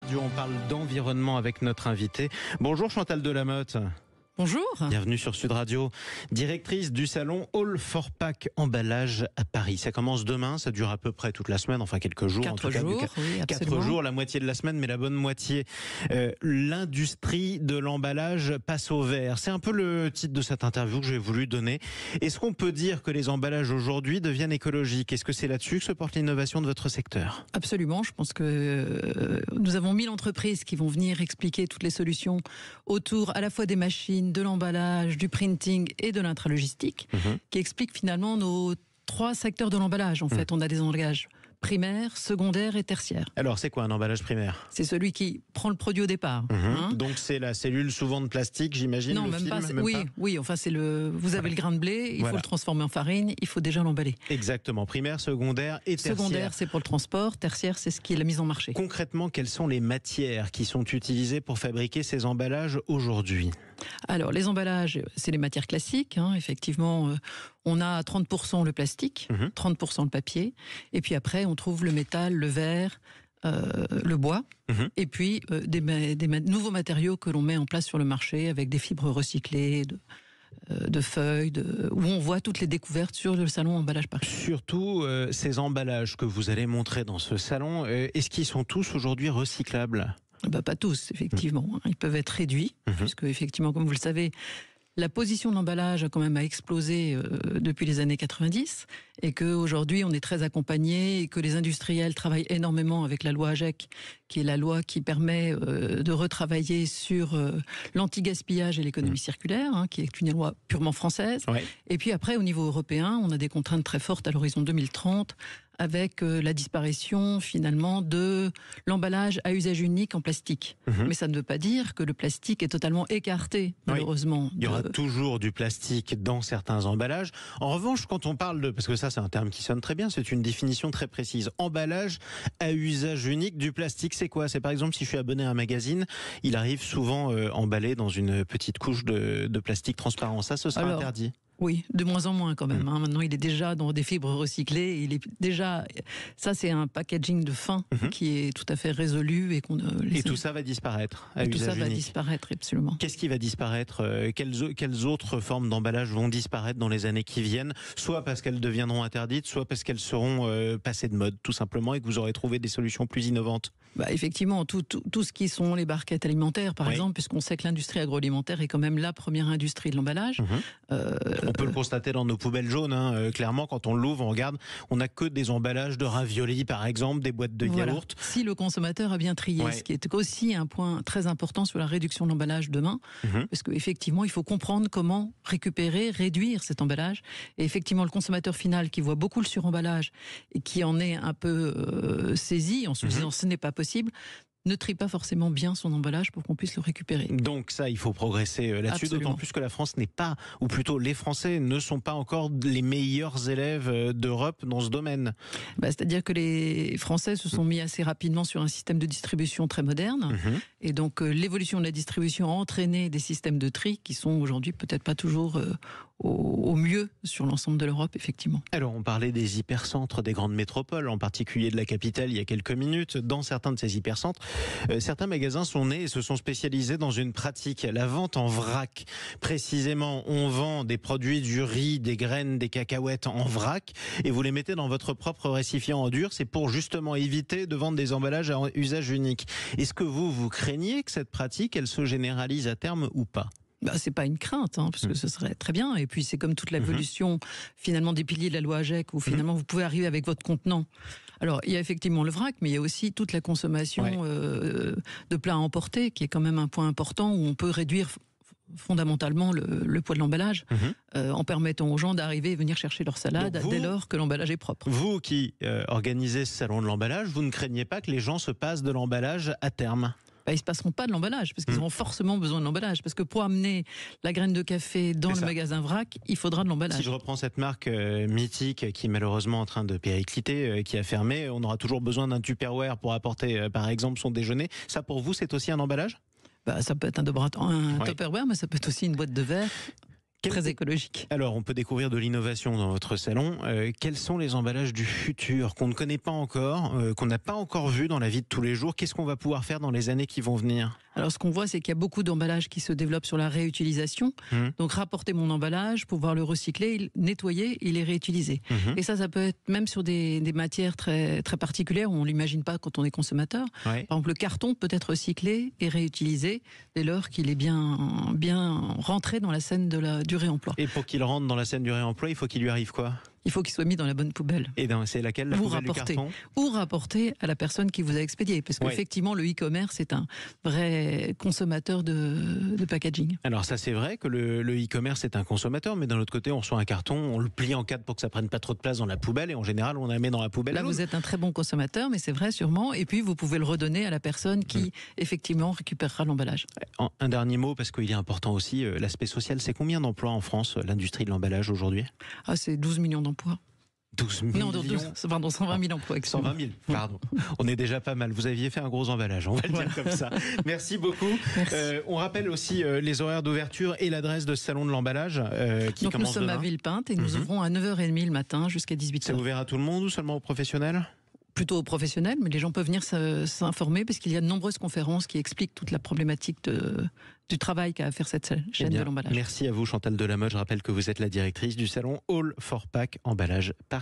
Radio, on parle d'environnement avec notre invité. Bonjour Chantal Delamotte. Bonjour. Bienvenue sur Sud Radio, directrice du salon All for Pack Emballage à Paris. Ça commence demain, ça dure à peu près toute la semaine, enfin quelques jours. 4 jours, oui, 4 jours, la moitié de la semaine, mais la bonne moitié. L'industrie de l'emballage passe au vert. C'est un peu le titre de cette interview que j'ai voulu donner. Est-ce qu'on peut dire que les emballages aujourd'hui deviennent écologiques? Est-ce que c'est là-dessus que se porte l'innovation de votre secteur? Absolument, je pense que nous avons 1000 entreprises qui vont venir expliquer toutes les solutions autour à la fois des machines, de l'emballage, du printing et de l'intralogistique, qui expliquent finalement nos 3 secteurs de l'emballage. En fait, on a des emballages primaires, secondaires et tertiaires. Alors, c'est quoi un emballage primaire? C'est celui qui prend le produit au départ. Donc, c'est la cellule souvent de plastique, j'imagine? Non, même pas. Oui, enfin, c'est vous avez le grain de blé, il faut le transformer en farine, il faut déjà l'emballer. Exactement. Primaire, secondaire et tertiaire. Secondaire, c'est pour le transport. Tertiaire, c'est ce qui est la mise en marché. Concrètement, quelles sont les matières qui sont utilisées pour fabriquer ces emballages aujourd'hui? Alors, les emballages, c'est les matières classiques. Effectivement, on a 30% le plastique, 30% le papier. Et puis après, on trouve le métal, le verre, le bois. Et puis, des nouveaux matériaux que l'on met en place sur le marché avec des fibres recyclées, de feuilles, où on voit toutes les découvertes sur le salon Emballage Paris. Surtout, ces emballages que vous allez montrer dans ce salon, est-ce qu'ils sont tous aujourd'hui recyclables ? Pas tous, effectivement. Ils peuvent être réduits, puisque, effectivement, comme vous le savez, la position de l'emballage a quand même explosé depuis les années 90 et qu'aujourd'hui on est très accompagné et que les industriels travaillent énormément avec la loi AGEC, qui est la loi qui permet de retravailler sur l'anti-gaspillage et l'économie circulaire, qui est une loi purement française. Ouais. Et puis après, au niveau européen, on a des contraintes très fortes à l'horizon 2030 avec la disparition finalement de l'emballage à usage unique en plastique. Mais ça ne veut pas dire que le plastique est totalement écarté, malheureusement. Il y aura toujours du plastique dans certains emballages. En revanche, quand on parle de... Parce que ça, c'est un terme qui sonne très bien, c'est une définition très précise. Emballage à usage unique du plastique, c'est quoi? C'est par exemple, si je suis abonné à un magazine, il arrive souvent emballé dans une petite couche de plastique transparent. Ça, ce sera interdit? Oui, de moins en moins quand même. Maintenant, il est déjà dans des fibres recyclées. Il est déjà, ça, c'est un packaging de fin qui est tout à fait résolu et et tout ça va disparaître. Et tout ça va disparaître, absolument. Qu'est-ce qui va disparaître? Quelles autres formes d'emballage vont disparaître dans les années qui viennent? Soit parce qu'elles deviendront interdites, soit parce qu'elles seront passées de mode, tout simplement, et que vous aurez trouvé des solutions plus innovantes. Effectivement, tout ce qui sont les barquettes alimentaires, par exemple, puisqu'on sait que l'industrie agroalimentaire est quand même la première industrie de l'emballage. On peut le constater dans nos poubelles jaunes, clairement, quand on l'ouvre, on regarde, on n'a que des emballages de raviolis, par exemple, des boîtes de yaourt. Si le consommateur a bien trié, ce qui est aussi un point très important sur la réduction de l'emballage demain, parce qu'effectivement, il faut comprendre comment récupérer, réduire cet emballage. Et effectivement, le consommateur final qui voit beaucoup le suremballage et qui en est un peu saisi en se disant ce n'est pas possible, ne trie pas forcément bien son emballage pour qu'on puisse le récupérer. Donc ça, il faut progresser là-dessus, d'autant plus que la France n'est pas, ou plutôt les Français ne sont pas encore les meilleurs élèves d'Europe dans ce domaine. C'est-à-dire que les Français se sont mis assez rapidement sur un système de distribution très moderne, et donc l'évolution de la distribution a entraîné des systèmes de tri qui sont aujourd'hui peut-être pas toujours au mieux sur l'ensemble de l'Europe, effectivement. Alors, on parlait des hypercentres des grandes métropoles, en particulier de la capitale il y a quelques minutes. Dans certains de ces hypercentres, certains magasins sont nés et se sont spécialisés dans une pratique, la vente en vrac. Précisément, on vend des produits, du riz, des graines, des cacahuètes en vrac, et vous les mettez dans votre propre récipient en dur. C'est pour justement éviter de vendre des emballages à usage unique. Est-ce que vous craignez que cette pratique, elle se généralise à terme ou pas ? C'est pas une crainte, parce que ce serait très bien. Et puis c'est comme toute l'évolution finalement des piliers de la loi AGEC, où finalement vous pouvez arriver avec votre contenant. Alors il y a effectivement le vrac, mais il y a aussi toute la consommation de plats à emporter, qui est quand même un point important, où on peut réduire fondamentalement le poids de l'emballage, en permettant aux gens d'arriver et venir chercher leur salade dès lors que l'emballage est propre. Vous qui organisez ce salon de l'emballage, vous ne craignez pas que les gens se passent de l'emballage à terme ? Ils ne se passeront pas de l'emballage, parce qu'ils auront forcément besoin de l'emballage. Parce que pour amener la graine de café dans le magasin vrac, il faudra de l'emballage. Si je reprends cette marque mythique qui est malheureusement en train de péricliter, qui a fermé, on aura toujours besoin d'un Tupperware pour apporter par exemple son déjeuner. Ça pour vous, c'est aussi un emballage ? Ça peut être un Tupperware, mais ça peut être aussi une boîte de verre. très écologique. Alors, on peut découvrir de l'innovation dans votre salon. Quels sont les emballages du futur qu'on ne connaît pas encore, qu'on n'a pas encore vu dans la vie de tous les jours? Qu'est-ce qu'on va pouvoir faire dans les années qui vont venir? Alors, ce qu'on voit, c'est qu'il y a beaucoup d'emballages qui se développent sur la réutilisation. Donc, rapporter mon emballage, pouvoir le recycler, nettoyer et les réutiliser. Et ça peut être même sur des matières très, très particulières où on ne l'imagine pas quand on est consommateur. Ouais. Par exemple, le carton peut être recyclé et réutilisé dès lors qu'il est bien rentré dans la scène du réemploi. Et pour qu'il rentre dans la scène du réemploi, il faut qu'il lui arrive quoi? Il faut qu'il soit mis dans la bonne poubelle. Et c'est laquelle, la poubelle du carton? Ou rapporter à la personne qui vous a expédié. Parce qu'effectivement, le e-commerce est un vrai consommateur de packaging. Alors ça, c'est vrai que le e-commerce est un consommateur, mais d'un autre côté, on reçoit un carton, on le plie en quatre pour que ça prenne pas trop de place dans la poubelle, et en général, on la met dans la poubelle. Là, vous êtes un très bon consommateur, mais c'est vrai sûrement. Et puis, vous pouvez le redonner à la personne qui, effectivement, récupérera l'emballage. Un dernier mot, parce qu'il est important aussi, l'aspect social. C'est combien d'emplois en France, l'industrie de l'emballage aujourd'hui? C'est 12 millions d'emplois. 12 millions. Non, 120 000 emplois. 120 000, pardon. On est déjà pas mal. Vous aviez fait un gros emballage, on va le dire comme ça. Merci beaucoup. Merci. On rappelle aussi les horaires d'ouverture et l'adresse de ce salon de l'emballage qui Donc commence nous sommes demain. À Villepinte et nous ouvrons à 9h30 le matin jusqu'à 18h. C'est ouvert à tout le monde ou seulement aux professionnels? Plutôt aux professionnels, mais les gens peuvent venir s'informer parce qu'il y a de nombreuses conférences qui expliquent toute la problématique du travail qu'a à faire cette chaîne de l'emballage. Merci à vous, Chantal Delamotte. Je rappelle que vous êtes la directrice du salon All for Pack Emballage Paris.